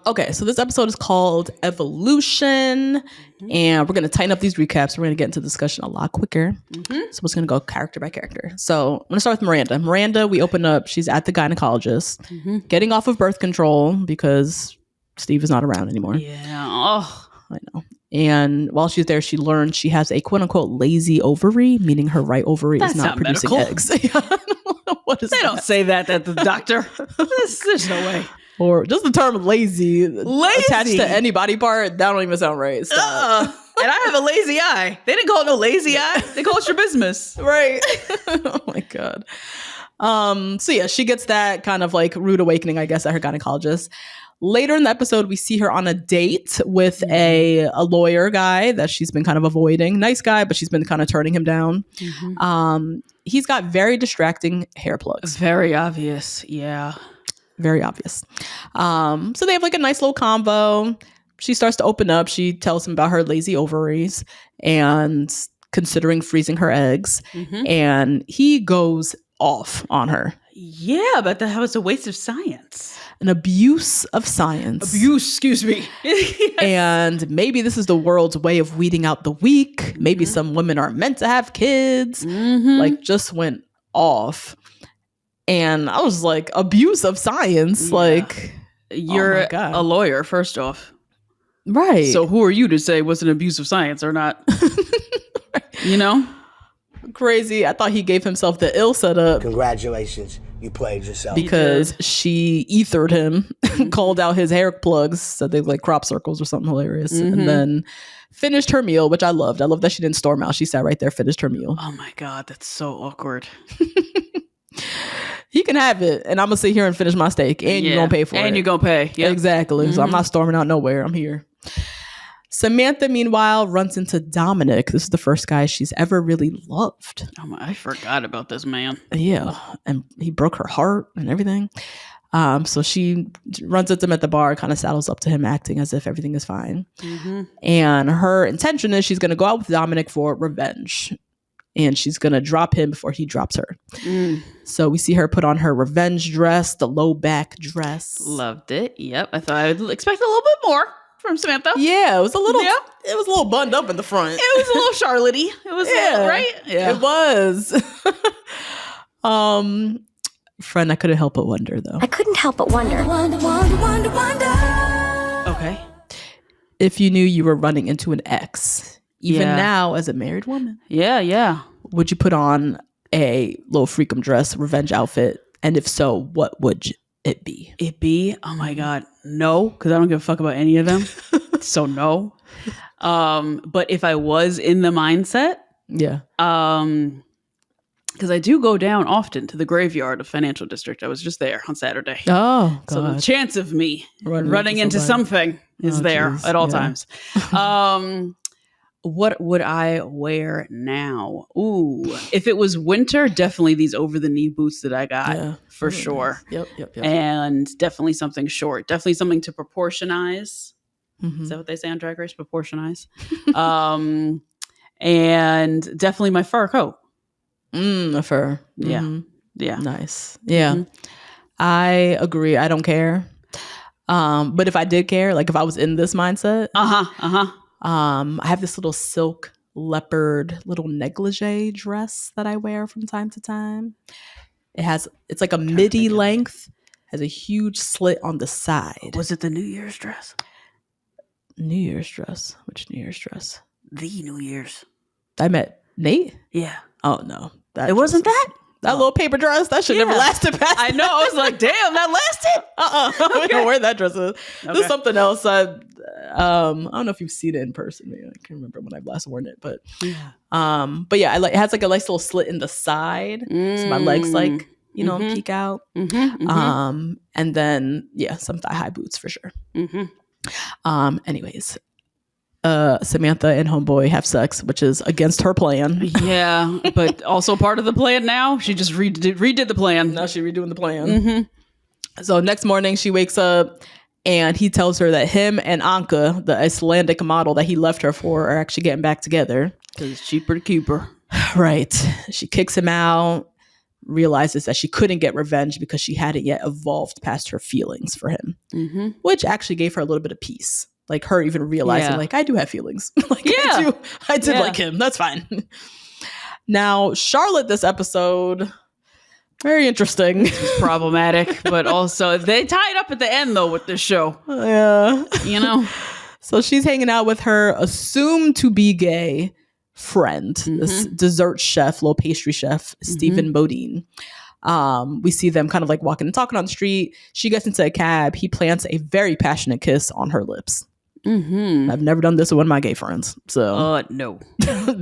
Okay, so this episode is called Evolution, and we're going to tighten up these recaps. We're going to get into discussion a lot quicker. So we're just going to go character by character. So I'm going to start with Miranda. Miranda, we open up. She's at the gynecologist, getting off of birth control because Steve is not around anymore. Yeah. Oh. I know. And while she's there, she learns she has a quote unquote lazy ovary, meaning her right ovary is not producing eggs. What is they that? don't say that at the doctor. There's no way. Or just the term lazy attached to any body part, that don't even sound right. And I have a lazy eye. They didn't call it no lazy eye. They call it strabismus. Right. Oh my God. So yeah, she gets that kind of like rude awakening, I guess, at her gynecologist. Later in the episode, we see her on a date with a lawyer guy that she's been kind of avoiding. Nice guy, but she's been kind of turning him down. He's got very distracting hair plugs. Very obvious. Yeah. Very obvious. So they have like a nice little convo. She starts to open up. She tells him about her lazy ovaries and considering freezing her eggs. And he goes off on her. Yeah, but how it's a waste of science. An abuse of science. Excuse me. Yes. And maybe this is the world's way of weeding out the weak. Maybe some women aren't meant to have kids. Like, just went off. And I was like, abuse of science. Yeah. Like, you're a lawyer, first off. Right. So who are you to say what's an abuse of science or not? You know? Crazy. I thought he gave himself the ill setup. Congratulations. You played yourself. Because she ethered him, called out his hair plugs, said they look like crop circles or something hilarious, and then finished her meal, which I loved. I love that she didn't storm out. She sat right there, finished her meal. Oh my God, that's so awkward. He can have it, and I'm gonna sit here and finish my steak, and you're gonna pay for it. And you're gonna pay. Yep. Exactly. So I'm not storming out nowhere. I'm here. Samantha, meanwhile, runs into Dominic. This is the first guy she's ever really loved. Oh, I forgot about this man. Yeah, and he broke her heart and everything. So she runs into him at the bar, kind of saddles up to him, acting as if everything is fine. And her intention is she's going to go out with Dominic for revenge. And she's going to drop him before he drops her. So we see her put on her revenge dress, the low back dress. Loved it. Yep. I thought I would expect a little bit more from Samantha. Yeah, it was a little it was a little bunned up in the front. It was a little Charlotte-y. It was right? Yeah. It was. Friend, I couldn't help but wonder though. I couldn't help but wonder. Okay. If you knew you were running into an ex, even now as a married woman. Yeah. Would you put on a little freakum dress, revenge outfit? And if so, what would it be? Oh my God, no, because I don't give a fuck about any of them. So no. But if I was in the mindset, because I do go down often to the graveyard of Financial District. I was just there on Saturday. Oh, God. So the chance of me running into something is there at all times. What would I wear now? Ooh, if it was winter, definitely these over-the-knee boots that I got for sure. Nice. Yep. And definitely something short. Definitely something to proportionize. Is that what they say on Drag Race? Proportionize. And definitely my fur coat. A fur. Yeah. Nice. Yeah. I agree. I don't care. But if I did care, like if I was in this mindset, I have this little silk leopard little negligee dress that I wear from time to time. It's like a midi length, has a huge slit on the side. Was it the New Year's dress? New Year's dress? Which New Year's dress? The New Year's. I met Nate? Yeah. Oh no. It wasn't that? That little paper dress, that should never lasted past. I know. I was like, damn, that lasted. We don't wear that dress. There's something else. I don't know if you've seen it in person. Maybe I can't remember when I've last worn it, but yeah, it has like a nice little slit in the side, so my legs like peek out. And then some thigh high boots for sure. Anyways. Samantha and homeboy have sex, which is against her plan. Yeah, but also part of the plan now. She just redid the plan. Now she's redoing the plan. So next morning she wakes up and he tells her that him and Anka, the Icelandic model that he left her for, are actually getting back together. Because it's cheaper to keep her. Right. She kicks him out. realizes that she couldn't get revenge because she hadn't yet evolved past her feelings for him, which actually gave her a little bit of peace. Like her even realizing, like, I do have feelings. Like, I did like him. That's fine. Now, Charlotte, this episode, very interesting. It's problematic, but also they tied up at the end, though, with this show. Yeah. You know? So she's hanging out with her assumed to be gay friend, this dessert chef, little pastry chef, Stephen Bodine. We see them kind of like walking and talking on the street. She gets into a cab. He plants a very passionate kiss on her lips. I've never done this with one of my gay friends. So no.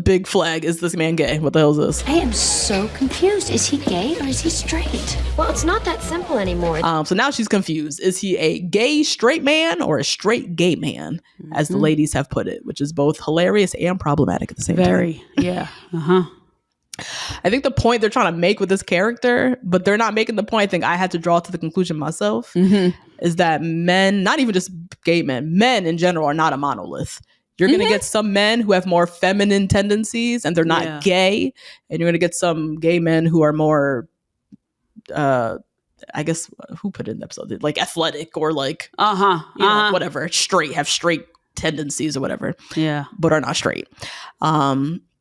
Big flag. Is this man gay? What the hell is this? I am so confused. Is he gay or is he straight? Well, it's not that simple anymore. So now she's confused. Is he a gay straight man or a straight gay man, as the ladies have put it, which is both hilarious and problematic at the same time. Yeah. I think the point they're trying to make with this character, but they're not making the point I think I had to draw to the conclusion myself, is that men, not even just gay men in general, are not a monolith. You're going to get some men who have more feminine tendencies and they're not gay. And you're going to get some gay men who are more, I guess, who put it in the episode? Like athletic or like, whatever, have straight tendencies or whatever. Yeah. But are not straight.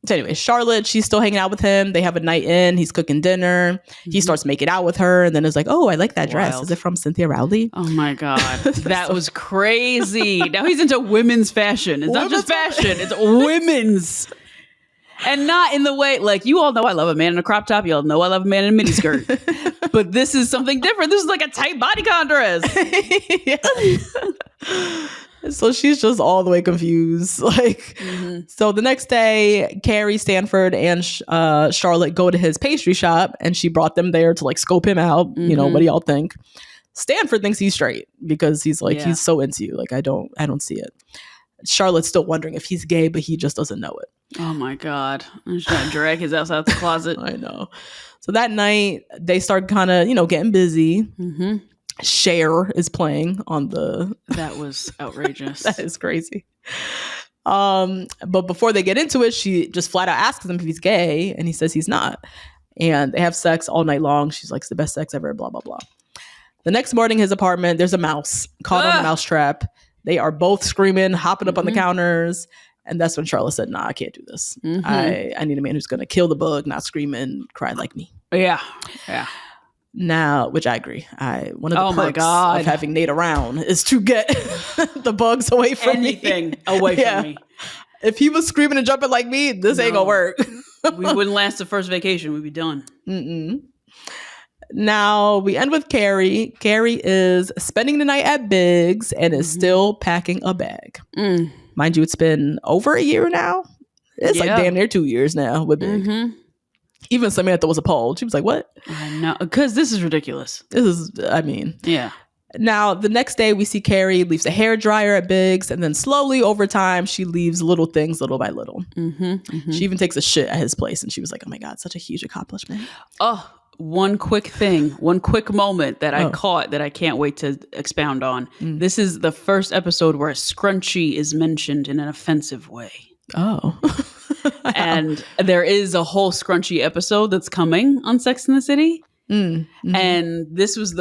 So anyway, Charlotte, she's still hanging out with him. They have a night in. He's cooking dinner. He starts making out with her and then is like, oh, I like that dress. Is it from Cynthia Rowley? Oh my God. That was crazy. Now he's into women's fashion. It's not just fashion. It's women's. And not in the way, like, you all know I love a man in a crop top. You all know I love a man in a miniskirt. But this is something different. This is like a tight bodycon dress. So she's just all the way confused. Like, so the next day, Carrie, Stanford, and Charlotte go to his pastry shop, and she brought them there to like scope him out. You know, what do y'all think? Stanford thinks he's straight because he's like, he's so into you. Like, I don't see it. Charlotte's still wondering if he's gay, but he just doesn't know it. Oh my God. I'm just trying to drag his ass out the closet. I know. So that night, they start kind of, getting busy. Cher is playing on the... That was outrageous. That is crazy. But before they get into it, she just flat out asks him if he's gay, and he says he's not. And they have sex all night long. She's like, it's the best sex ever, blah, blah, blah. The next morning, his apartment, there's a mouse caught on the mousetrap. They are both screaming, hopping up on the counters. And that's when Charlotte said, nah, I can't do this. I need a man who's going to kill the bug, not scream and cry like me. Yeah. Now, which I agree. One of the perks of having Nate around is to get the bugs away from anything away from me. If he was screaming and jumping like me, this ain't gonna work. We wouldn't last the first vacation. We'd be done. Now we end with Carrie. Carrie is spending the night at Biggs and is still packing a bag. Mind you, it's been over a year now. It's like damn near 2 years now with Big. Even Samantha was appalled. She was like, what? I know. Because this is ridiculous. Yeah. Now, the next day, we see Carrie leaves a hairdryer at Biggs, and then slowly over time, she leaves little things little by little. She even takes a shit at his place, and she was like, oh my God, such a huge accomplishment. Oh, one quick moment that I caught that I can't wait to expound on. This is the first episode where a scrunchie is mentioned in an offensive way. Oh. And there is a whole scrunchy episode that's coming on Sex and the City. And this was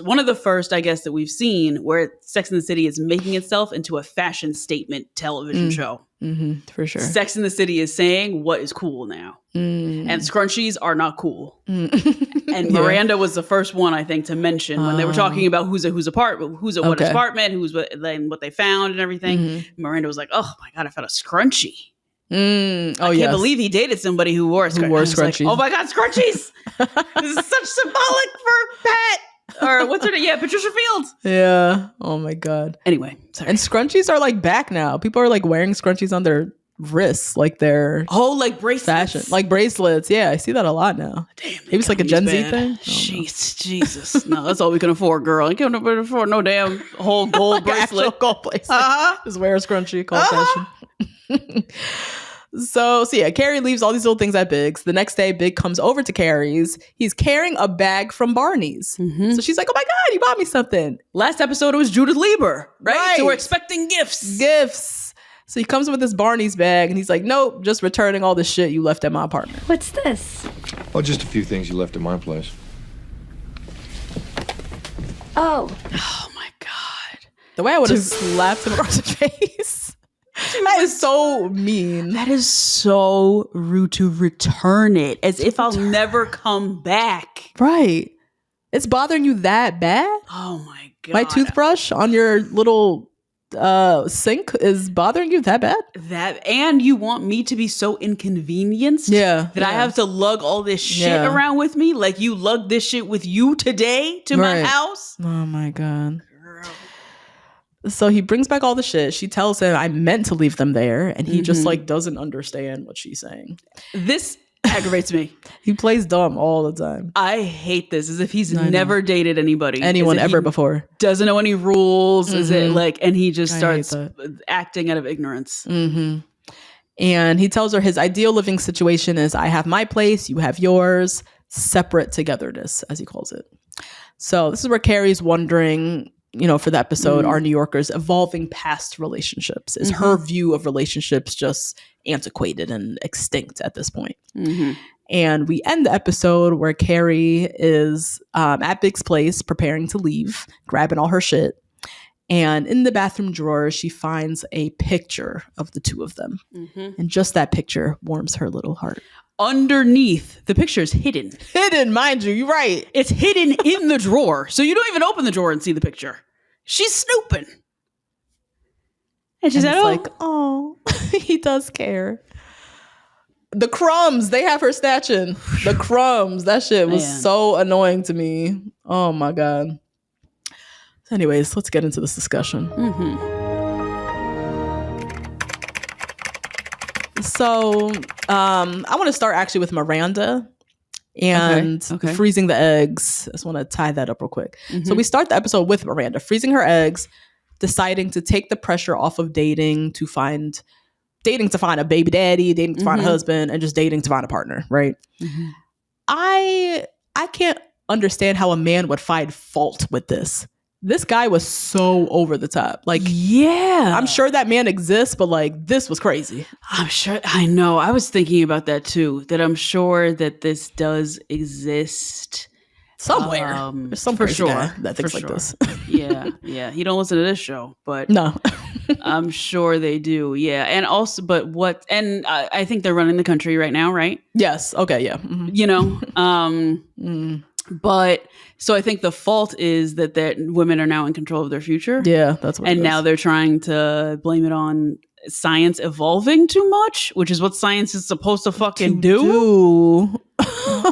one of the first, I guess, that we've seen where Sex and the City is making itself into a fashion statement television show. For sure. Sex and the City is saying what is cool now. And scrunchies are not cool. And Miranda was the first one, I think, to mention when they were talking about whose apartment, what apartment, what they found and everything. Miranda was like, oh my God, I found a scrunchie. I can't believe he dated somebody who wore a scrunchie. Like, oh my God, scrunchies! This is such symbolic for Pat. Or what's her name? Yeah, Patricia Fields. Yeah. Oh my God. Anyway, sorry. And scrunchies are like back now. People are like wearing scrunchies on their wrists, like their like bracelets, fashion, like bracelets. Yeah, I see that a lot now. Damn, maybe it's like a Gen Z thing. Jesus, no, that's all we can afford, girl. You can't afford no damn whole gold bracelet. Actual gold bracelet. Just wear a scrunchie, call fashion. So yeah, Carrie leaves all these little things at Biggs. The next day, Big comes over to Carrie's. He's carrying a bag from Barney's. So she's like, oh my God, you bought me something. Last episode, it was Judith Lieber, right? So we're expecting gifts. So he comes with his Barney's bag and he's like, nope, just returning all the shit you left at my apartment. What's this? Oh, just a few things you left at my place. Oh. Oh my God. The way I would have slapped him across the face. That is so mean. That is so rude to return it as if I'll never come back. Right. It's bothering you that bad? Oh my God. My toothbrush on your little sink is bothering you that bad? And you want me to be so inconvenienced that I have to lug all this shit around with me? Like you lugged this shit with you today to my house? Oh my God. Girl. So he brings back all the shit. She tells him, I meant to leave them there. And he just like doesn't understand what she's saying. This aggravates me. He plays dumb all the time. I hate this as if he's never dated anyone ever before. Doesn't know any rules. Is it like, and he just starts acting out of ignorance. And he tells her his ideal living situation is I have my place, you have yours, separate togetherness, as he calls it. So this is where Carrie's wondering, you know, for the episode, are New Yorkers evolving past relationships? Is her view of relationships just antiquated and extinct at this point? And we end the episode where Carrie is at Big's place preparing to leave, grabbing all her shit. And in the bathroom drawer, she finds a picture of the two of them. And just that picture warms her little heart. Underneath, the picture is hidden. Hidden, mind you. You're right. It's hidden in the drawer. So you don't even open the drawer and see the picture. She's snooping. And she's like, oh, he does care. The crumbs, they have her snatching. The crumbs, that shit was so annoying to me. Oh my God. Anyways, let's get into this discussion. So I want to start actually with Miranda and freezing the eggs. I just want to tie that up real quick. So we start the episode with Miranda freezing her eggs, deciding to take the pressure off of dating to find a baby daddy, dating to find a husband, and just dating to find a partner, right? I can't understand how a man would find fault with this. This guy was so over the top. Like, I'm sure that man exists, but like, this was crazy. I'm sure. I know. I was thinking about that too, that I'm sure that this does exist somewhere. There's some crazy guy that thinks like this. Yeah. He don't listen to this show, but no, I'm sure they do. Yeah. And also, I think they're running the country right now, right? Yes. Okay. Yeah. You know, but so I think the fault is that women are now in control of their future. Yeah, that's what. And now they're trying to blame it on science evolving too much, which is what science is supposed to fucking do. I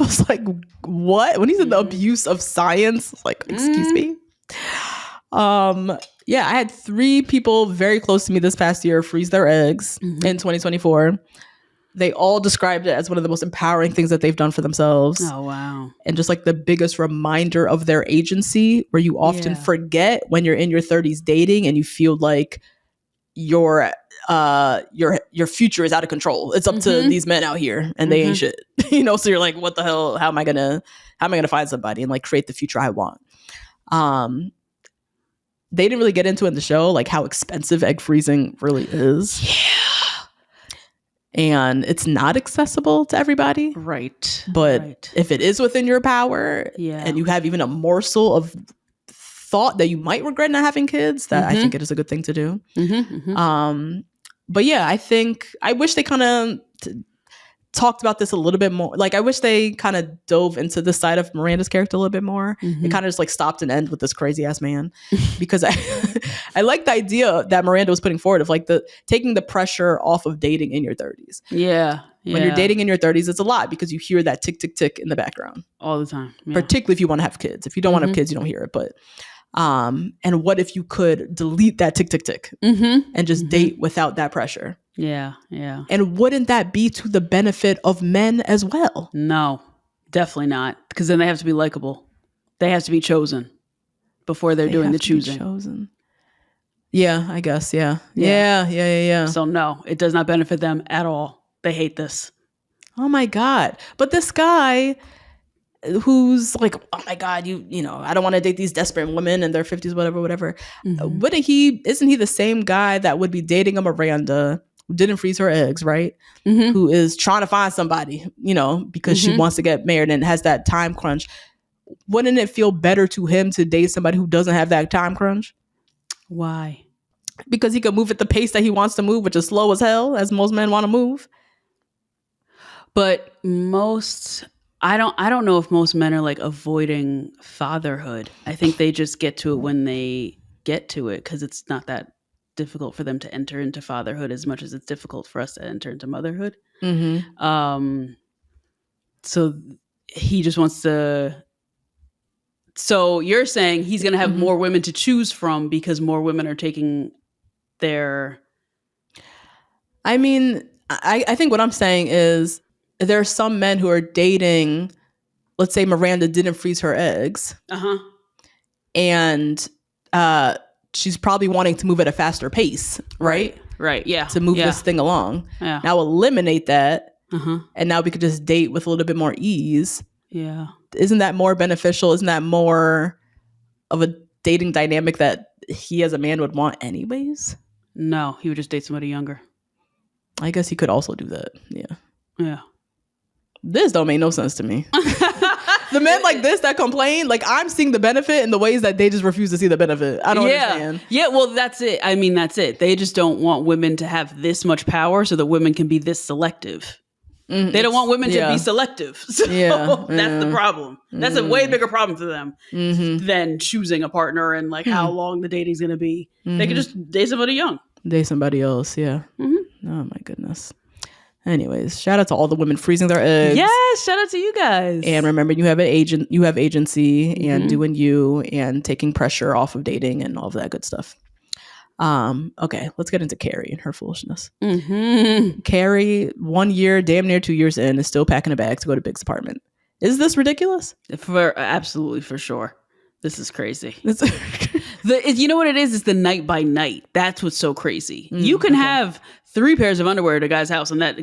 was like, what? When he said the abuse of science, like, excuse me. Yeah, I had 3 people very close to me this past year freeze their eggs in 2024. They all described it as one of the most empowering things that they've done for themselves. Oh, wow. And just like the biggest reminder of their agency, where you often forget when you're in your 30s dating and you feel like your future is out of control. It's up to these men out here and they ain't shit. You know, so you're like, what the hell? How am I gonna find somebody and like create the future I want? They didn't really get into it in the show, like how expensive egg freezing really is. Yeah. And it's not accessible to everybody. Right. But if it is within your power and you have even a morsel of thought that you might regret not having kids, that I think it is a good thing to do. But yeah, I wish they kind of talked about this a little bit more. Like, I wish they kind of dove into the side of Miranda's character a little bit more. It kind of just like stopped and ended with this crazy ass man, because I like the idea that Miranda was putting forward of like taking the pressure off of dating in your 30s. Yeah. When you're dating in your 30s, it's a lot because you hear that tick, tick, tick in the background all the time. Yeah. Particularly if you want to have kids. If you don't want to have kids, you don't hear it. But and what if you could delete that tick, tick, tick and just date without that pressure? Yeah. And wouldn't that be to the benefit of men as well? No, definitely not. Because then they have to be likable. They have to be chosen before they're doing the choosing. Chosen. Yeah, I guess. Yeah. So no, it does not benefit them at all. They hate this. Oh my God. But this guy, who's like, oh my God, you know, I don't want to date these desperate women in their 50s, whatever. Isn't he the same guy that would be dating a Miranda who didn't freeze her eggs, right? Who is trying to find somebody, you know, because she wants to get married and has that time crunch. Wouldn't it feel better to him to date somebody who doesn't have that time crunch? Why? Because he can move at the pace that he wants to move, which is slow as hell, as most men want to move. But I don't know if most men are like avoiding fatherhood. I think they just get to it when they get to it, because it's not that difficult for them to enter into fatherhood as much as it's difficult for us to enter into motherhood. So he just wants to. So you're saying he's going to have more women to choose from because more women are taking their. I mean, I think what I'm saying is there are some men who are dating. Let's say Miranda didn't freeze her eggs. And she's probably wanting to move at a faster pace, right? Right. Yeah. To move this thing along. Yeah. Now eliminate that. And now we could just date with a little bit more ease. Yeah. Isn't that more beneficial? Isn't that more of a dating dynamic that he as a man would want anyways? No, he would just date somebody younger. I guess he could also do that. Yeah. Yeah. This don't make no sense to me. The men like this that complain, like I'm seeing the benefit in the ways that they just refuse to see the benefit. I don't understand. Yeah, well, that's it. I mean, that's it. They just don't want women to have this much power so that women can be this selective. They don't want women to be selective. So that's the problem. That's a way bigger problem for them than choosing a partner and like how long the dating's going to be. They can just date somebody young. Date somebody else, yeah. Oh my goodness. Anyways, shout out to all the women freezing their eggs. Yes, shout out to you guys. And remember, you have an agent, you have agency and doing you and taking pressure off of dating and all of that good stuff. Okay, let's get into Carrie and her foolishness. Carrie, 1 year, damn near 2 years in, is still packing a bag to go to Big's apartment. Is this ridiculous? Absolutely, for sure. This is crazy. You know what it is? It's the night by night. That's what's so crazy. You can have 3 pairs of underwear at a guy's house and that,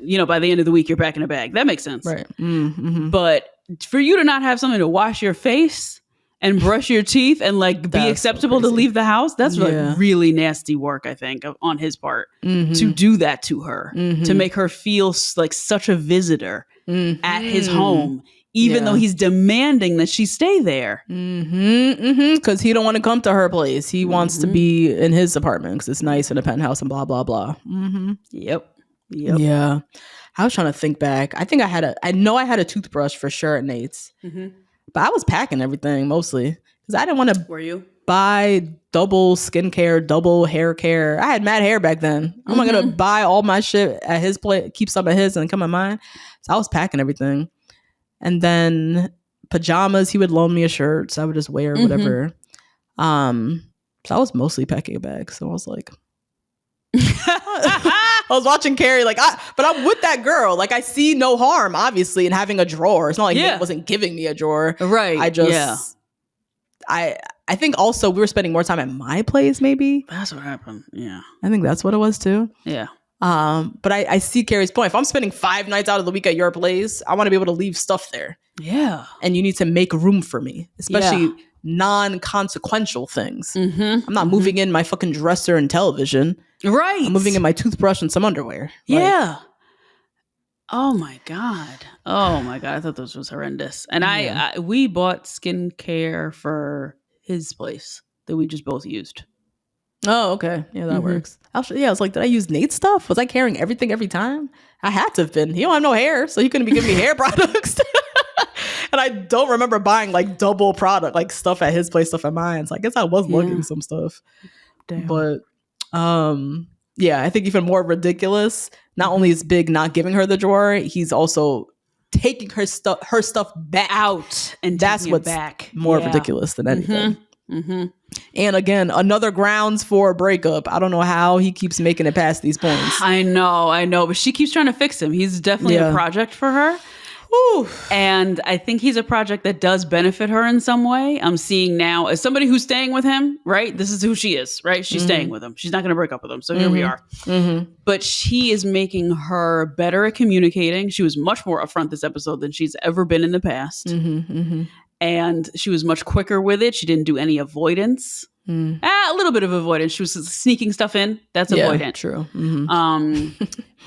you know, by the end of the week, you're packing a bag. That makes sense. Right. But for you to not have something to wash your face and brush your teeth and like be acceptable to leave the house, that's like really nasty work, I think, on his part to do that to her, to make her feel like such a visitor at his home. Even though he's demanding that she stay there. Because he don't want to come to her place. He wants to be in his apartment because it's nice in a penthouse and blah, blah, blah. Yep. Yeah. I was trying to think back. I think I know I had a toothbrush for sure at Nate's. But I was packing everything mostly because I didn't want to buy double skincare, double hair care. I had mad hair back then. I'm not going to buy all my shit at his place, keep some of his and come at mine. So I was packing everything. And then pajamas, he would loan me a shirt, so I would just wear whatever. So I was mostly packing a bag. So I was like, I was watching Carrie, like, but I'm with that girl. Like, I see no harm, obviously, in having a drawer. It's not like he wasn't giving me a drawer, right? I think also we were spending more time at my place. Maybe that's what happened. Yeah, I think that's what it was too. Yeah. But I see Carrie's point. If I'm spending 5 nights out of the week at your place, I want to be able to leave stuff there. Yeah. And you need to make room for me, especially non-consequential things. I'm not moving in my fucking dresser and television. Right. I'm moving in my toothbrush and some underwear. Yeah. Oh my God. I thought this was horrendous. And we bought skincare for his place that we just both used. Oh, okay. Yeah, that works. I was like, did I use Nate's stuff? Was I carrying everything every time? I had to have been. He don't have no hair, so he couldn't be giving me hair products. And I don't remember buying like double product, like stuff at his place, stuff at mine. So I guess I was lugging some stuff. Damn. But I think even more ridiculous, not only is Big not giving her the drawer, he's also taking her stuff back out, and that's what's more ridiculous than anything. And again, another grounds for a breakup. I don't know how he keeps making it past these points. I know, but she keeps trying to fix him. He's definitely a project for her. Whew. And I think he's a project that does benefit her in some way. I'm seeing now as somebody who's staying with him, right? This is who she is, right? She's staying with him. She's not going to break up with him. So here we are. But she is making her better at communicating. She was much more upfront this episode than she's ever been in the past. And she was much quicker with it. She didn't do any avoidance. A little bit of avoidance. She was sneaking stuff in. That's avoidant. True.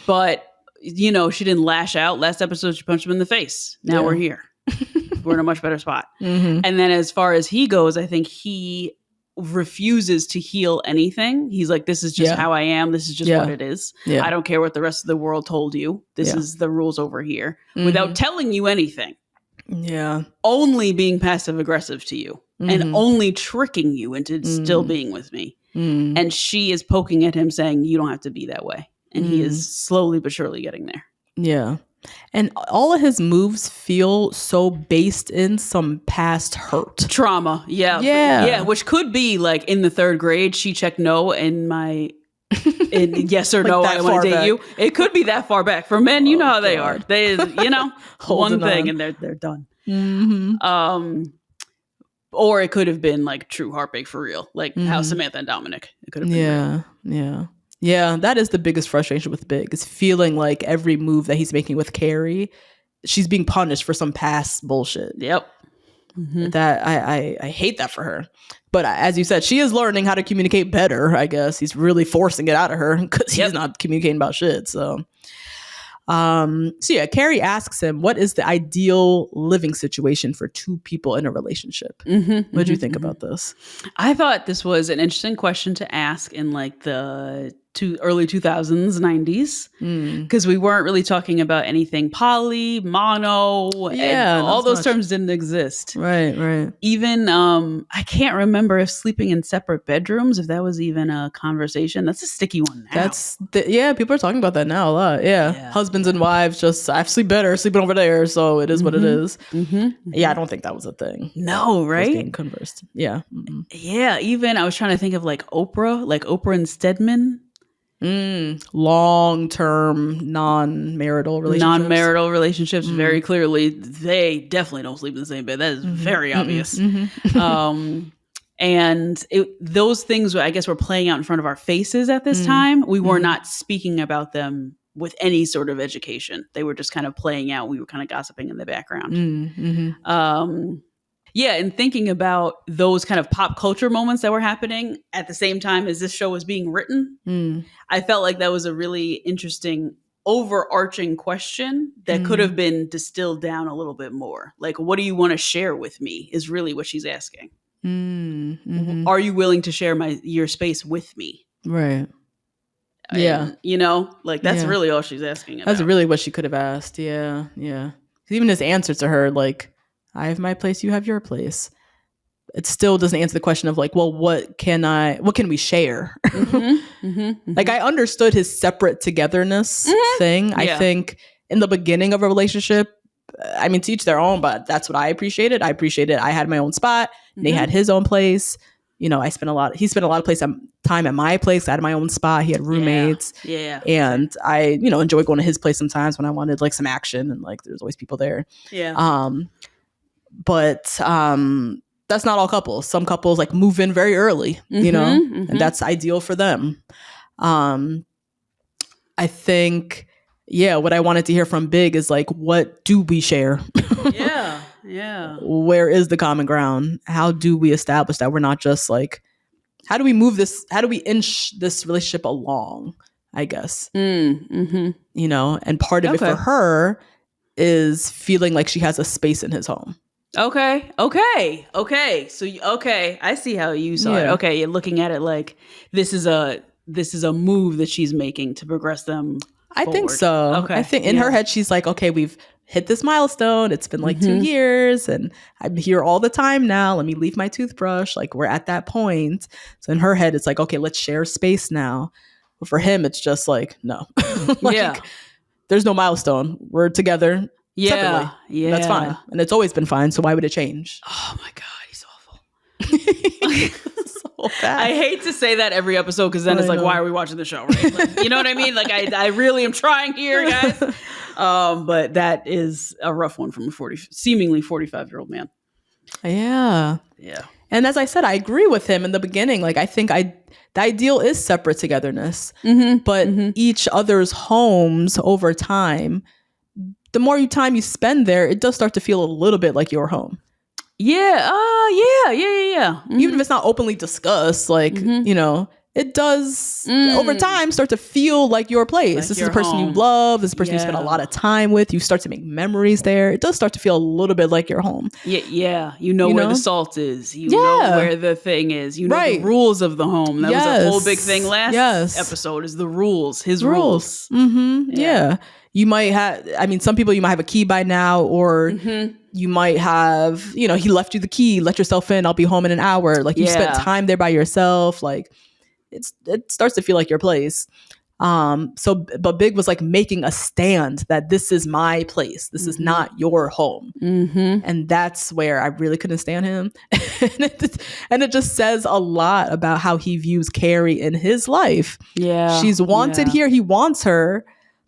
But you know, she didn't lash out. Last episode, she punched him in the face. Now we're here. We're in a much better spot. And then as far as he goes, I think he refuses to heal anything. He's like, this is just how I am. This is just what it is. I don't care what the rest of the world told you. This is the rules over here. Without telling you anything. Yeah. Only being passive aggressive to you. And only tricking you into still being with me. And she is poking at him saying, you don't have to be that way. And he is slowly but surely getting there. Yeah. And all of his moves feel so based in some past hurt. Trauma. Yeah. Which could be like in the 3rd grade, she checked no in yes or no, I want to date you. It could be that far back. For men, you know how they are. They, one thing and they're done. Or it could have been like true heartbreak for real. Like how Samantha and Dominic. It could have been Yeah, that is the biggest frustration with Big, is feeling like every move that he's making with Carrie, she's being punished for some past bullshit. Yep. That I hate that for her. But as you said, she is learning how to communicate better, I guess. He's really forcing it out of her because he's not communicating about shit. So Carrie asks him, what is the ideal living situation for 2 people in a relationship? What did you think about this? I thought this was an interesting question to ask in like the early 2000s, 90s, because we weren't really talking about anything poly, mono, and all those terms didn't exist. Right. Even, I can't remember if sleeping in separate bedrooms, if that was even a conversation. That's a sticky one now. People are talking about that now a lot. Yeah. Husbands and wives just, I sleep better sleeping over there, so it is what it is. Yeah, I don't think that was a thing. No, right? Being conversed. Yeah. Yeah, even I was trying to think of like Oprah and Stedman. Long-term non-marital relationships. Very clearly, they definitely don't sleep in the same bed. That is very obvious. And those things, I guess, were playing out in front of our faces at this time. We were not speaking about them with any sort of education. They were just kind of playing out. We were kind of gossiping in the background. And thinking about those kind of pop culture moments that were happening at the same time as this show was being written, I felt like that was a really interesting overarching question that could have been distilled down a little bit more. Like, what do you want to share with me is really what she's asking. Are you willing to share your space with me? Right. And, that's really all she's asking about. That's really what she could have asked. Yeah. Even his answer to her, like, I have my place, you have your place. It still doesn't answer the question of like, well, what can we share? Like, I understood his separate togetherness thing. I think in the beginning of a relationship, I mean, to each their own, but that's what I appreciated. I had my own spot. Nate had his own place. He spent a lot of time at my place. I had my own spot. He had roommates. Yeah. And I, enjoyed going to his place sometimes when I wanted like some action and like there's always people there. Yeah. But that's not all couples. Some couples like move in very early, and that's ideal for them. I think, what I wanted to hear from Big is like, what do we share? Yeah. Where is the common ground? How do we establish that we're not just like, how do we move this? How do we inch this relationship along? I guess, and part of it for her is feeling like she has a space in his home. Okay. So, I see how you saw it. Okay. You're looking at it like this is a move that she's making to progress them I think so. Okay. I think in her head, she's like, okay, we've hit this milestone. It's been like 2 years and I'm here all the time now. Let me leave my toothbrush. Like, we're at that point. So in her head, it's like, okay, let's share space now. But for him, it's just like, no. There's no milestone. We're together. Separately. That's fine. And it's always been fine. So why would it change? Oh my God, he's awful. I hate to say that every episode because then it's like, why are we watching the show? Right? Like, you know what I mean? Like, I really am trying here, guys. But that is a rough one from a seemingly 45-year-old man. Yeah. Yeah. And as I said, I agree with him in the beginning. Like, I think the ideal is separate togetherness, but each other's homes over time, the more time you spend there, it does start to feel a little bit like your home. Yeah. Yeah. Even if it's not openly discussed, like, you know, it does over time start to feel like your place. Like this is the person you love. This is the person you spend a lot of time with. You start to make memories there. It does start to feel a little bit like your home. Yeah. You know where the salt is. You know where the thing is. You know the rules of the home. That was a whole big thing last episode is the rules. His rules. Yeah. You might have, I mean, some people you might have a key by now, or you might have, you know, he left you the key, let yourself in, I'll be home in an hour. Like you spent time there by yourself. Like it starts to feel like your place. But Big was like making a stand that this is my place. This is not your home. And that's where I really couldn't stand him. And it just says a lot about how he views Carrie in his life. Yeah. She's wanted here. He wants her,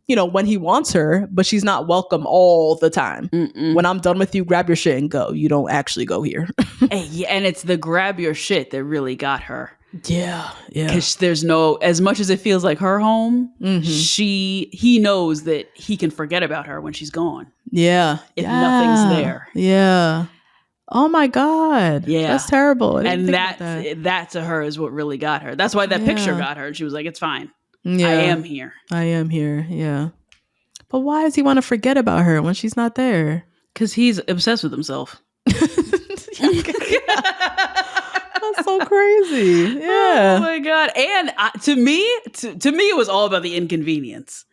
you know, when he wants her, but she's not welcome all the time. When I'm done with you, grab your shit and go. You don't actually go here. And it's the grab your shit that really got her. Yeah. Because there's as much as it feels like her home, he knows that he can forget about her when she's gone. Yeah. If nothing's there. Yeah. Oh my God. Yeah. That's terrible. And that to her is what really got her. That's why that picture got her. And she was like, it's fine. Yeah. I am here. Yeah. But why does he want to forget about her when she's not there? Because he's obsessed with himself. That's so crazy. Yeah. Oh my God. And to me, it was all about the inconvenience.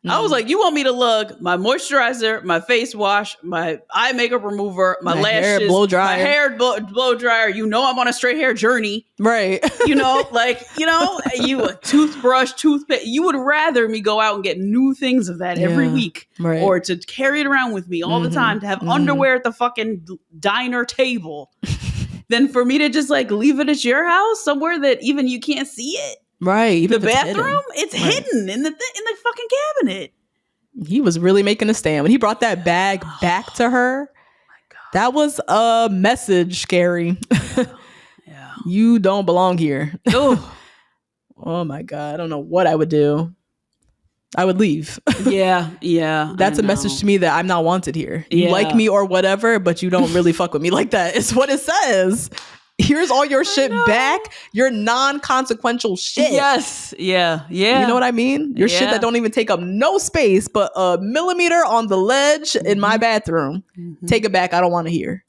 I was like, you want me to lug my moisturizer, my face wash, my eye makeup remover, my lashes, hair blow dryer. My hair blow dryer. You know I'm on a straight hair journey. Right. You know, like, you know, you a toothbrush, toothpaste. You would rather me go out and get new things of that every week. Right. Or to carry it around with me all the time, to have underwear at the fucking diner table. Than for me to just like leave it at your house somewhere that even you can't see it. Right. Even the bathroom, it's hidden in the fucking cabinet. He was really making a stand. When he brought that bag back to her, that was a message, Carrie. Yeah. You don't belong here. Oh my God. I don't know what I would do. I would leave. Yeah. That's a message to me that I'm not wanted here. You like me or whatever, but you don't really fuck with me like that. It's what it says. Here's all your shit back. Your non-consequential shit. Yes. Yeah. You know what I mean? Your shit that don't even take up no space, but a millimeter on the ledge in my bathroom. Take it back. I don't want to hear.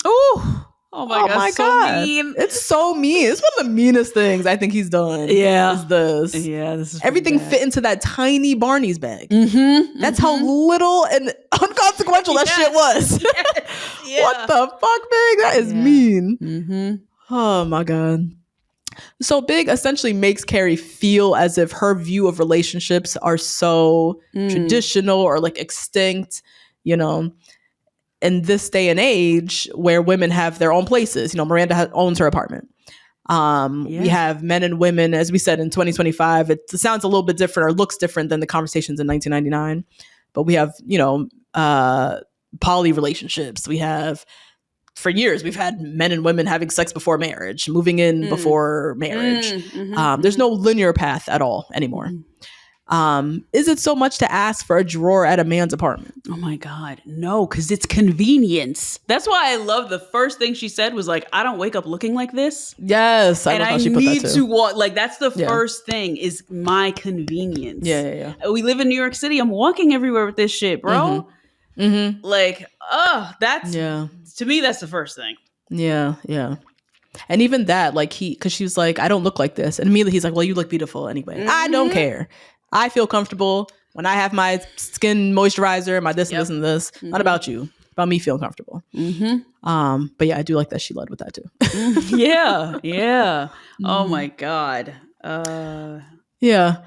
Oh my God. So mean. It's so mean. It's one of the meanest things I think he's done. Yeah. Is this. Yeah. This is everything fit into that tiny Barney's bag. That's how little and unconsequential that shit was. Yeah. What the fuck, Big? That is mean. Oh my God. So Big essentially makes Carrie feel as if her view of relationships are so traditional or like extinct, you know, in this day and age where women have their own places. You know, Miranda owns her apartment. We have men and women, as we said, in 2025. It sounds a little bit different or looks different than the conversations in 1999. But we have, you know, poly relationships. We have, for years, we've had men and women having sex before marriage, moving in before marriage. There's no linear path at all anymore. Is it so much to ask for a drawer at a man's apartment? Oh my God, no, because it's convenience. That's why I love the first thing she said was like, I don't wake up looking like this. Yes, I need to walk. Like that's the first thing is my convenience. Yeah. We live in New York City. I'm walking everywhere with this shit, bro. Like, that's to me, that's the first thing. Yeah. And even that, like because she was like, I don't look like this, and immediately he's like, well, you look beautiful anyway. I don't care. I feel comfortable when I have my skin moisturizer, my this and this and this. Not about you, about me feeling comfortable. But yeah, I do like that she led with that too. Yeah. Oh my God. Yeah.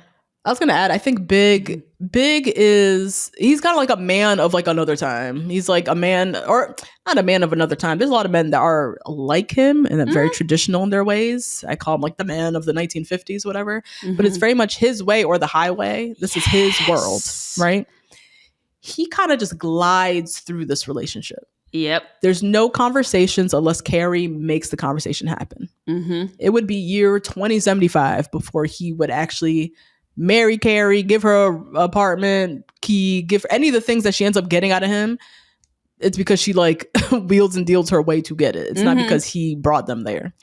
I was gonna add, I think Big is, he's kind of like a man of like another time. He's like a man, or not a man of another time. There's a lot of men that are like him and very traditional in their ways. I call him like the man of the 1950s, whatever. But it's very much his way or the highway. This is his world, right? He kind of just glides through this relationship. Yep. There's no conversations unless Carrie makes the conversation happen. It would be year 2075 before he would actually marry Carrie, give her an apartment key, give any of the things that she ends up getting out of him. It's because she like wheels and deals her way to get it. It's not because he brought them there.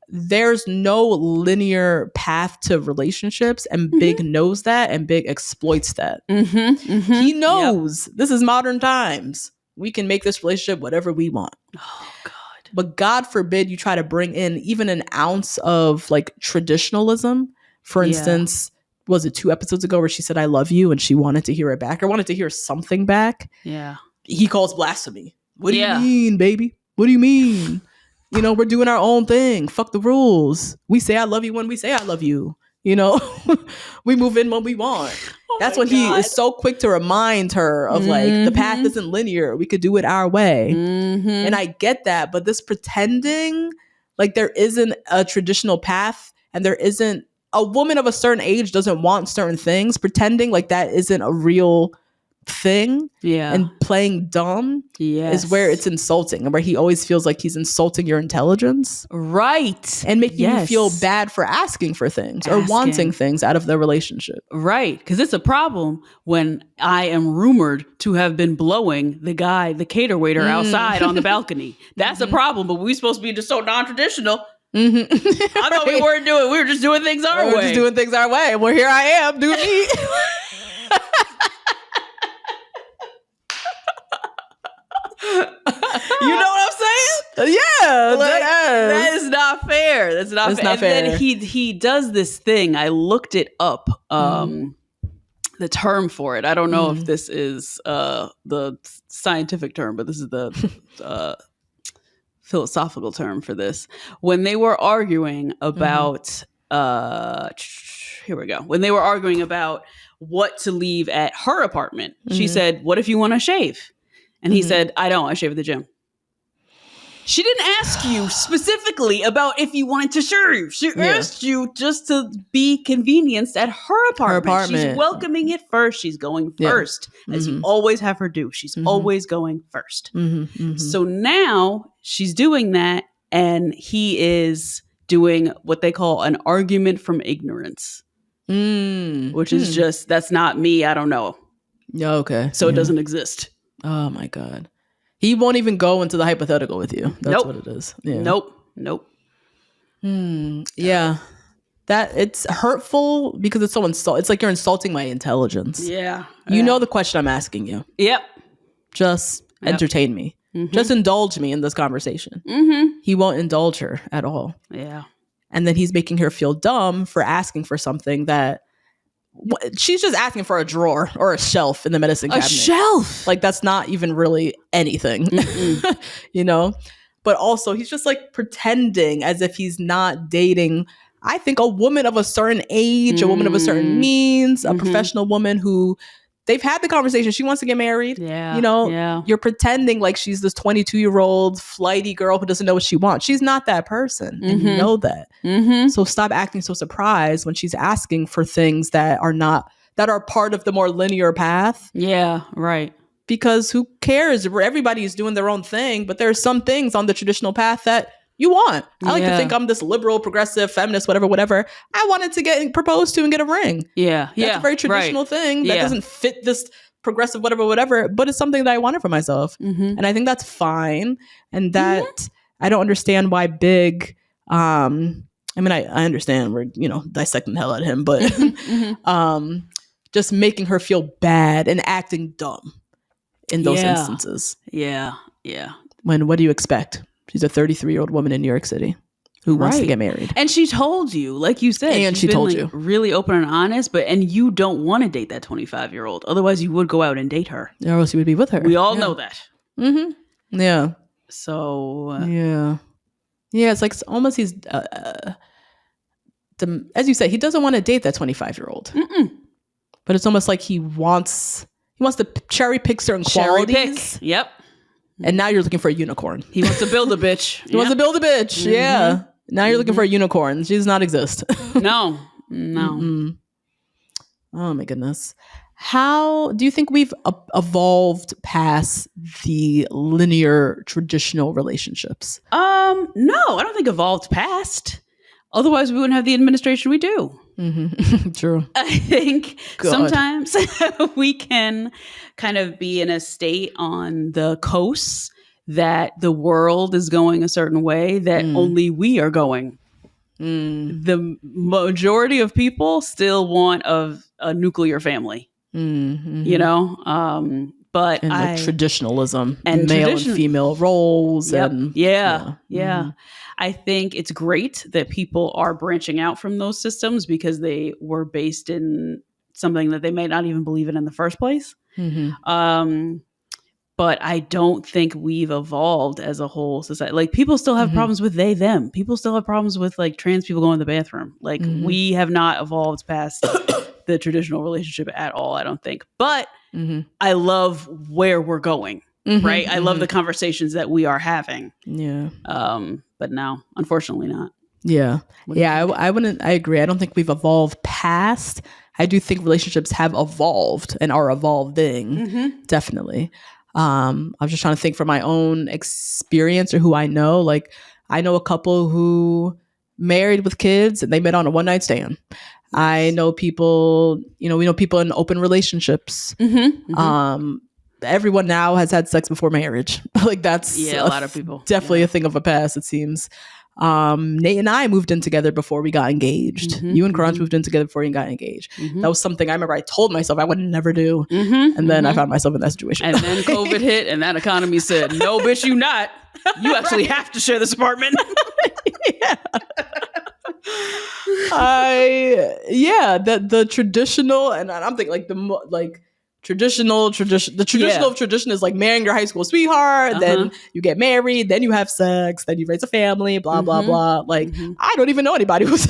There's no linear path to relationships, and Big knows that, and Big exploits that. He knows this is modern times. We can make this relationship whatever we want. Oh God. But God forbid you try to bring in even an ounce of like traditionalism. For instance, was it 2 episodes ago where she said, I love you, and she wanted to hear it back or wanted to hear something back? Yeah. He calls blasphemy. What do you mean, baby? What do you mean? You know, we're doing our own thing. Fuck the rules. We say I love you when we say I love you. You know, we move in when we want. That's when he is so quick to remind her of like, the path isn't linear. We could do it our way. And I get that. But this pretending like there isn't a traditional path and there isn't, a woman of a certain age doesn't want certain things, pretending like that isn't a real thing and playing dumb is where it's insulting, and where he always feels like he's insulting your intelligence, right, and making you feel bad for asking for things or wanting things out of the relationship, right? Because it's a problem when I am rumored to have been blowing the guy, the cater waiter outside on the balcony. That's a problem. But we're supposed to be just so non-traditional. I thought we weren't doing. We were just doing things our way. We're just doing things our way. Well, here I am doing me. You know what I'm saying? Yeah, like, that is not fair. That's not fair. Not fair. Then he does this thing. I looked it up. The term for it. I don't know if this is the scientific term, but this is the philosophical term for this. When they were arguing about here we go. When they were arguing about what to leave at her apartment, she said, "What if you want to shave?" And he said, "I don't. I shave at the gym." She didn't ask you specifically about if you wanted to shave. She asked you just to be convenienced at her apartment. She's welcoming it first. She's going first, as you always have her do. She's always going first. So now she's doing that, and he is doing what they call an argument from ignorance, which is just, that's not me. I don't know. Yeah, okay. So it doesn't exist. Oh my God. He won't even go into the hypothetical with you. That's what it is. Yeah. Nope. Yeah. That it's hurtful because it's so it's like you're insulting my intelligence. Yeah. You know the question I'm asking you. Yep. Just entertain me. Just indulge me in this conversation. He won't indulge her at all. Yeah. And then he's making her feel dumb for asking for something that she's just asking for a drawer or a shelf in the medicine cabinet. A shelf. Like that's not even really anything, you know? But also he's just like pretending as if he's not dating, I think, a woman of a certain age, a woman of a certain means, a professional woman who they've had the conversation. She wants to get married. Yeah. You know, you're pretending like she's this 22-year-old flighty girl who doesn't know what she wants. She's not that person. And you know that. So stop acting so surprised when she's asking for things that are part of the more linear path. Yeah, right. Because who cares? Everybody is doing their own thing, but there are some things on the traditional path that you want. I like to think I'm this liberal, progressive, feminist, whatever. I wanted to get proposed to and get a ring. Yeah. That's a very traditional thing that doesn't fit this progressive, whatever, but it's something that I wanted for myself. And I think that's fine. And that I don't understand why Big, I mean, I understand we're, dissecting the hell out of him, but just making her feel bad and acting dumb in those instances. Yeah. When, what do you expect? She's a 33-year-old woman in New York City who wants to get married. And she told you, like you said. And she told you. Really open and honest, and you don't want to date that 25-year-old. Otherwise, you would go out and date her. Or else you would be with her. We all know that. Yeah. So. Yeah, it's like almost he's as you said, he doesn't want to date that 25-year-old. But it's almost like he wants to cherry pick certain qualities. Yep. And now you're looking for a unicorn. He wants to build a bitch. He wants to build a bitch. Yeah. Now you're looking for a unicorn. She does not exist. No. Oh my goodness. How do you think we've evolved past the linear traditional relationships? No, I don't think evolved past. Otherwise, we wouldn't have the administration we do. True. I think sometimes we can kind of be in a state on the coast that the world is going a certain way that only we are going. The majority of people still want a nuclear family, you know? But and traditionalism and male and female roles. Yep. And yeah. I think it's great that people are branching out from those systems because they were based in something that they may not even believe in the first place. But I don't think we've evolved as a whole society. Like, people still have problems with they, them. People still have problems with like trans people going to the bathroom. Like, we have not evolved past the traditional relationship at all, I don't think. But I love where we're going, right? I love the conversations that we are having. Yeah. But no, unfortunately not. Yeah. I agree. I don't think we've evolved past. I do think relationships have evolved and are evolving. Definitely. I was just trying to think from my own experience or who I know. Like, I know a couple who married with kids and they met on a one-night stand. I know people, we know people in open relationships. Everyone now has had sex before marriage. Like, that's a lot of people. Definitely a thing of a past, it seems. Nate and I moved in together before we got engaged. You and Crunch moved in together before you got engaged. That was something I remember I told myself I would never do. And then I found myself in that situation. And then COVID hit and that economy said, no, bitch, you not. You actually have to share this apartment. The traditional, and I'm thinking like the traditional of tradition is like marrying your high school sweetheart, then you get married, then you have sex, then you raise a family, blah blah blah. Like, I don't even know anybody who's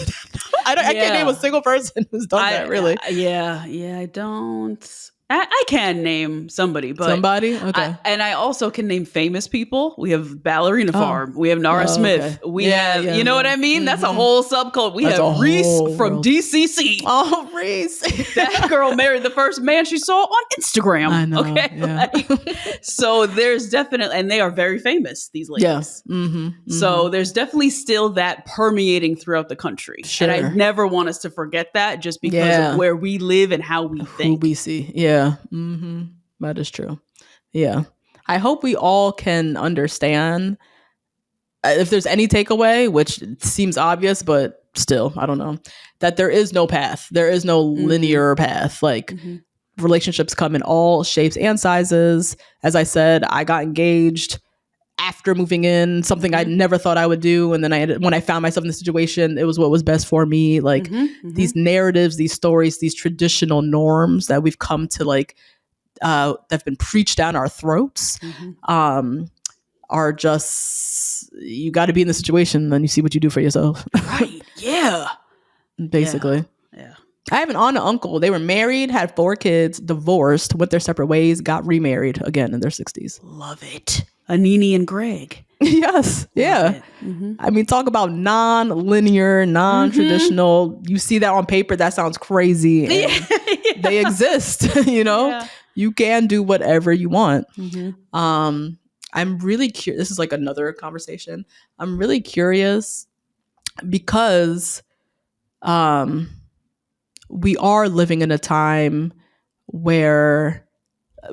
I can't name a single person who's done that, really. I don't. I can name somebody, but okay. And I also can name famous people. We have Ballerina Farm. We have Nara Smith. Okay. We have, you know what I mean? That's a whole subculture. We have Reese from DCC. Oh, Reese. That girl married the first man she saw on Instagram. I know. Okay. Yeah. So there's definitely, and they are very famous, these ladies. Yes. So there's definitely still that permeating throughout the country. Sure. And I never want us to forget that just because of where we live and how we think. Who we see. Yeah. That is true. Yeah. I hope we all can understand, if there's any takeaway, which seems obvious, but still, I don't know, that there is no path. There is no linear path. Like, relationships come in all shapes and sizes. As I said, I got engaged after moving in, something I never thought I would do. And then when I found myself in the situation, it was what was best for me. Like, these narratives, these stories, these traditional norms that we've come to that have been preached down our throats, are just, you got to be in the situation, then you see what you do for yourself. Right. Yeah. Basically. Yeah. I have an aunt and uncle. They were married, had 4 kids, divorced, went their separate ways, got remarried again in their 60s. Love it. Anini and Greg. Yes. Yeah. I mean, talk about non-linear, non-traditional. You see that on paper, that sounds crazy. And they exist, You can do whatever you want. I'm really curious. This is like another conversation. I'm really curious because we are living in a time where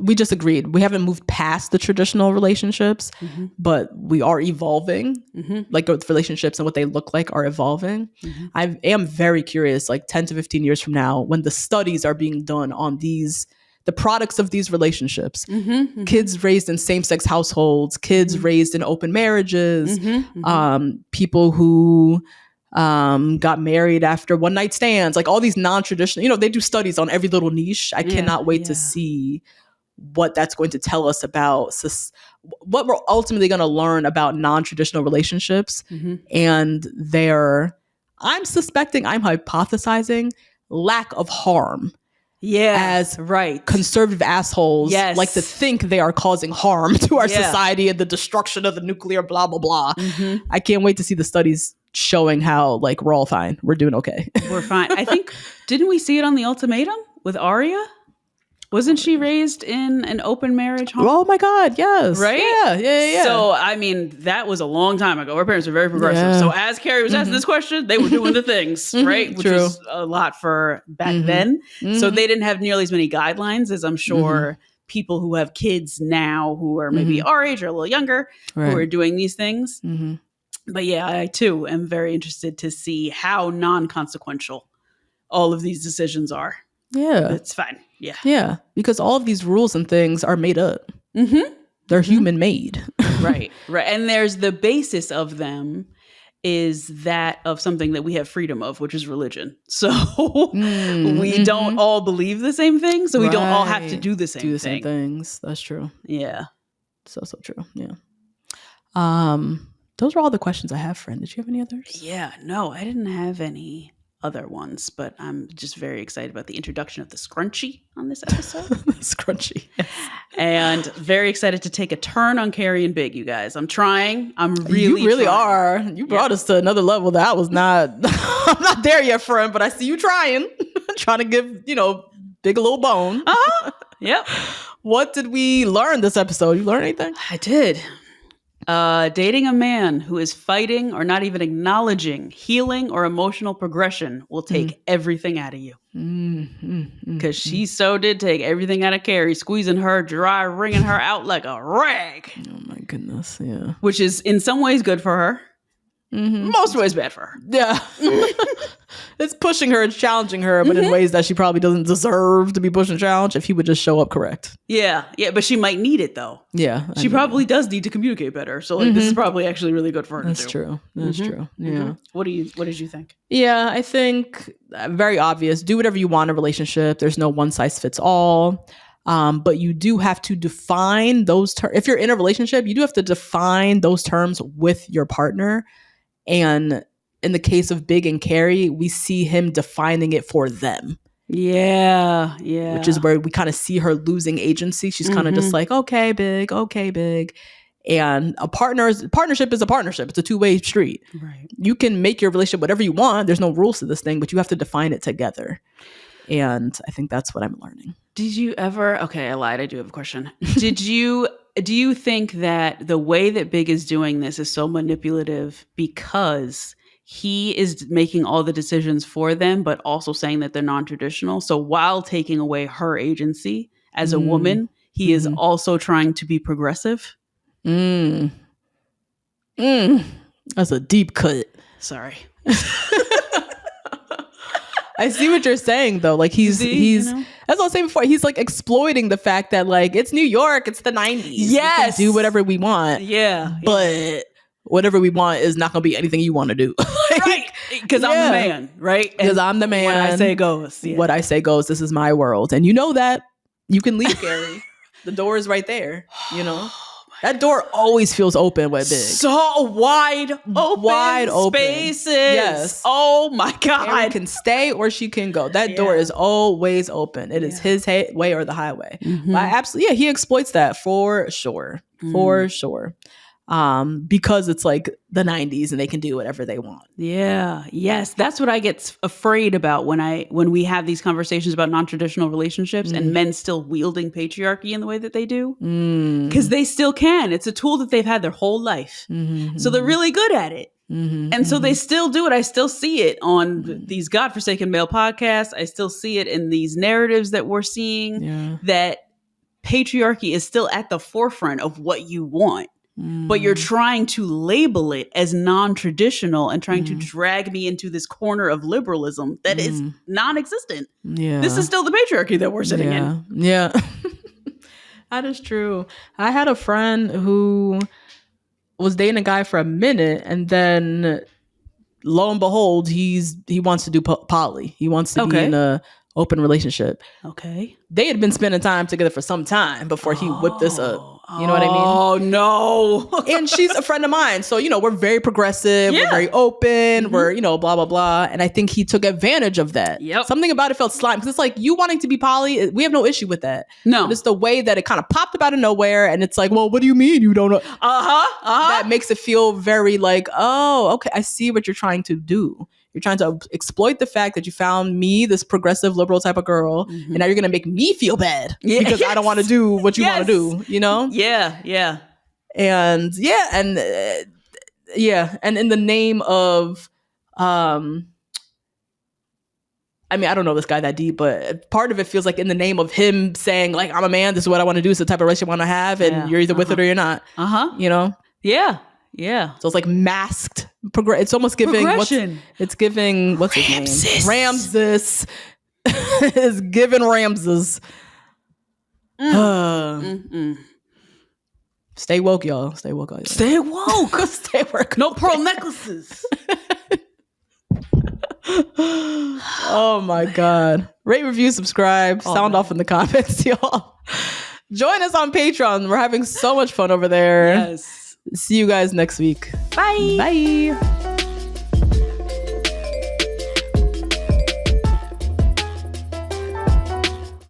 we just agreed. We haven't moved past the traditional relationships, but we are evolving. Like, the relationships and what they look like are evolving. I am very curious, like 10 to 15 years from now, when the studies are being done on the products of these relationships, kids raised in same-sex households, kids raised in open marriages, people who got married after one-night stands, like all these non-traditional, they do studies on every little niche. I cannot wait to see what that's going to tell us about what we're ultimately going to learn about non-traditional relationships and their I'm hypothesizing lack of harm. As conservative assholes like to think they are causing harm to our society and the destruction of the nuclear blah blah blah. I can't wait to see the studies showing how like we're all fine, we're doing okay. We're fine. I think, didn't we see it on The Ultimatum with Arya? Wasn't she raised in an open marriage home? Oh my God, yes. Right? Yeah. So, I mean, that was a long time ago. Our parents were very progressive. Yeah. So as Carrie was asking this question, they were doing the things, right? Which was a lot for back then. So they didn't have nearly as many guidelines as I'm sure people who have kids now who are maybe our age or a little younger who are doing these things. But yeah, I too am very interested to see how non-consequential all of these decisions are. Yeah. It's fine. Yeah. Yeah. Because all of these rules and things are made up. They're human made. Right. And there's the basis of them is that of something that we have freedom of, which is religion. So we don't all believe the same thing. So we don't all have to do the same things. That's true. Yeah. So true. Yeah. Those are all the questions I have, friend. Did you have any others? Yeah. No, I didn't have any other ones, but I'm just very excited about the introduction of the scrunchie on this episode. Scrunchie. Yes. And very excited to take a turn on Carrie and Big, you guys. I'm trying. You really are. You brought us to another level that I was not I'm not there yet, friend, but I see you trying. Trying to give, Big a little bone. Yep. What did we learn this episode? You learn anything? I did. Dating a man who is fighting or not even acknowledging healing or emotional progression will take everything out of you. Because she so did take everything out of Carrie, squeezing her dry, wringing her out like a rag. Oh my goodness, yeah. Which is in some ways good for her. Most ways bad for her. Yeah. It's pushing her and challenging her, but in ways that she probably doesn't deserve to be pushed and challenged if he would just show up correct. Yeah, but she might need it though. Yeah. She probably does need to communicate better. So this is probably actually really good for her. That's true. That's true. Yeah. What did you think? Yeah, I think very obvious. Do whatever you want in a relationship. There's no one size fits all. But you do have to define those terms. If you're in a relationship, you do have to define those terms with your partner. And in the case of Big and Carrie, we see him defining it for them. Yeah. Which is where we kind of see her losing agency. She's kind of just like, okay, Big. And a partnership is a partnership. It's a two-way street. Right. You can make your relationship whatever you want. There's no rules to this thing, but you have to define it together. And I think that's what I'm learning. Did you ever... Okay, I lied. I do have a question. Do you think that the way that Big is doing this is so manipulative because he is making all the decisions for them, but also saying that they're non-traditional? So while taking away her agency as a woman, he is also trying to be progressive? That's a deep cut. Sorry. I see what you're saying though. Like he's as I was saying before, he's like exploiting the fact that like it's New York, it's the 90s. Yes. We can do whatever we want. Yeah. But whatever we want is not gonna be anything you want to do. Right. Because I'm the man, right? Because I'm the man. What I say goes. Yeah. What I say goes. This is my world. And you know that. You can leave, Gary. The door is right there. That door always feels open with Big. So wide open spaces. Yes. Oh my God. Carrie can stay or she can go. That door is always open. It is his way or the highway. But he exploits that for sure. For sure. Because it's like the 90s and they can do whatever they want. Yeah. Yes. That's what I get afraid about when we have these conversations about non-traditional relationships and men still wielding patriarchy in the way that they do. Because they still can. It's a tool that they've had their whole life. So they're really good at it. And so they still do it. I still see it on these godforsaken male podcasts. I still see it in these narratives that we're seeing that patriarchy is still at the forefront of what you want. But you're trying to label it as non-traditional and trying to drag me into this corner of liberalism that is non-existent. Yeah. This is still the patriarchy that we're sitting in. Yeah. That is true. I had a friend who was dating a guy for a minute and then lo and behold, he wants to do poly. He wants to be in a open relationship. Okay. They had been spending time together for some time before he whipped this up. You know what I mean? Oh, no. And she's a friend of mine. So, we're very progressive. Yeah. We're very open. We're, blah, blah, blah. And I think he took advantage of that. Yep. Something about it felt slimy. Because it's like, you wanting to be poly, we have no issue with that. No. But it's the way that it kind of popped up out of nowhere. And it's like, well, what do you mean you don't know? That makes it feel very like, oh, okay, I see what you're trying to do. You're trying to exploit the fact that you found me, this progressive liberal type of girl, and now you're going to make me feel bad because I don't want to do what you want to do, Yeah. And and in the name of, I mean, I don't know this guy that deep, but part of it feels like in the name of him saying like, I'm a man, this is what I want to do, it's the type of relationship I want to have, and you're either with it or you're not. Yeah. So it's like masked. It's almost giving progression. What's his name? Ramses. It's giving Ramses. Stay woke, y'all. Stay woke, y'all. Stay woke. Stay woke. No pearl necklaces. Oh my God. Rate, review, subscribe. Sound off in the comments, y'all. Join us on Patreon. We're having so much fun over there. Yes. See you guys next week. Bye. Bye.